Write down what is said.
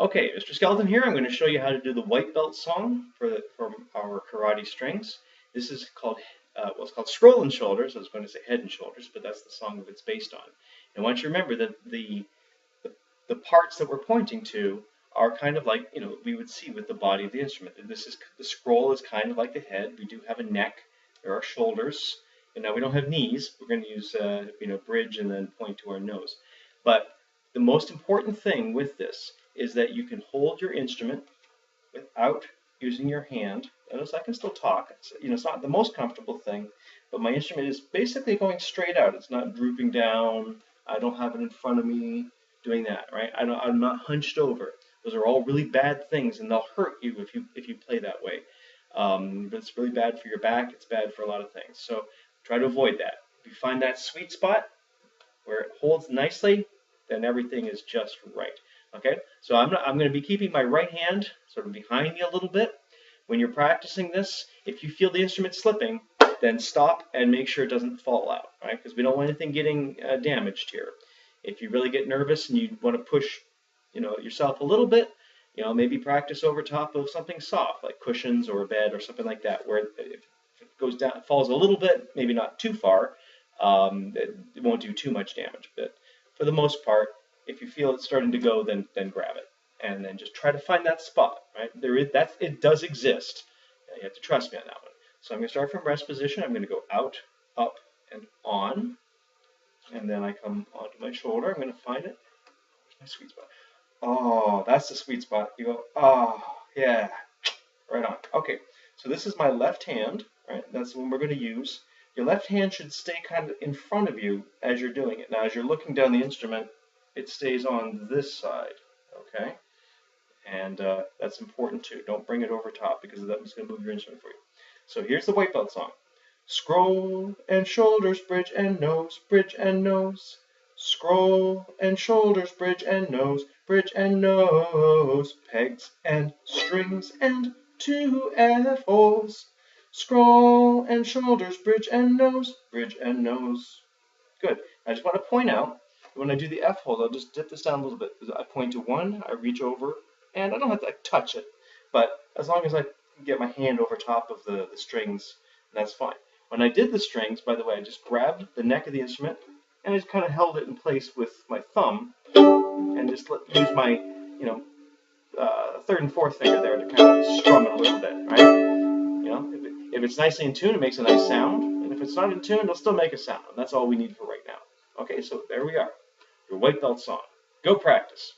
Okay, Mr. Skeleton here. I'm going to show you how to do the white belt song for our karate strings. This is called it's called Scroll and Shoulders. I was going to say Head and Shoulders, but that's the song that it's based on. And I want you to remember that the parts that we're pointing to are kind of like we would see with the body of the instrument. The scroll is kind of like the head. We do have a neck. There are shoulders. And now we don't have knees. We're going to use bridge and then point to our nose. But the most important thing with this is that you can hold your instrument without using your hand. Notice I can still talk. It's not the most comfortable thing, but my instrument is basically going straight out. It's not drooping down. I don't have it in front of me doing that, right? I'm not hunched over. Those are all really bad things, and they'll hurt you if you play that way. But it's really bad for your back. It's bad for a lot of things. So try to avoid that. If you find that sweet spot where it holds nicely, then everything is just right. Okay, so I'm going to be keeping my right hand sort of behind me a little bit. When you're practicing this, if you feel the instrument slipping, then stop and make sure it doesn't fall out, right? Because we don't want anything getting damaged here. If you really get nervous and you want to push, yourself a little bit, maybe practice over top of something soft like cushions or a bed or something like that, where if it goes down, it falls a little bit, maybe not too far, it won't do too much damage. But for the most part, if you feel it's starting to go, then grab it, and then just try to find that spot. Right it does exist. You have to trust me on that one. So I'm going to start from rest position. I'm going to go out, up, and on, and then I come onto my shoulder. I'm going to find it. Where's my sweet spot? Oh, that's the sweet spot. You go, oh yeah, right on. Okay, so this is my left hand. Right, that's the one we're going to use. Your left hand should stay kind of in front of you as you're doing it. Now, as you're looking down the instrument, it stays on this side, okay? And that's important too. Don't bring it over top because that's going to move your instrument for you. So here's the white belt song. Scroll and shoulders, bridge and nose, bridge and nose. Scroll and shoulders, bridge and nose, bridge and nose. Pegs and strings and 2 F-holes. Scroll and shoulders, bridge and nose, bridge and nose. Good. I just want to point out, when I do the F hold, I'll just dip this down a little bit. I point to 1, I reach over, and I don't have to touch it, but as long as I can get my hand over top of the strings, that's fine. When I did the strings, by the way, I just grabbed the neck of the instrument, and I just kind of held it in place with my thumb, and just use my, third and fourth finger there to kind of strum it a little bit, right? If it's nicely in tune, it makes a nice sound, and if it's not in tune, it'll still make a sound, and that's all we need for right now. Okay, so there we are, your white belt song. Go practice.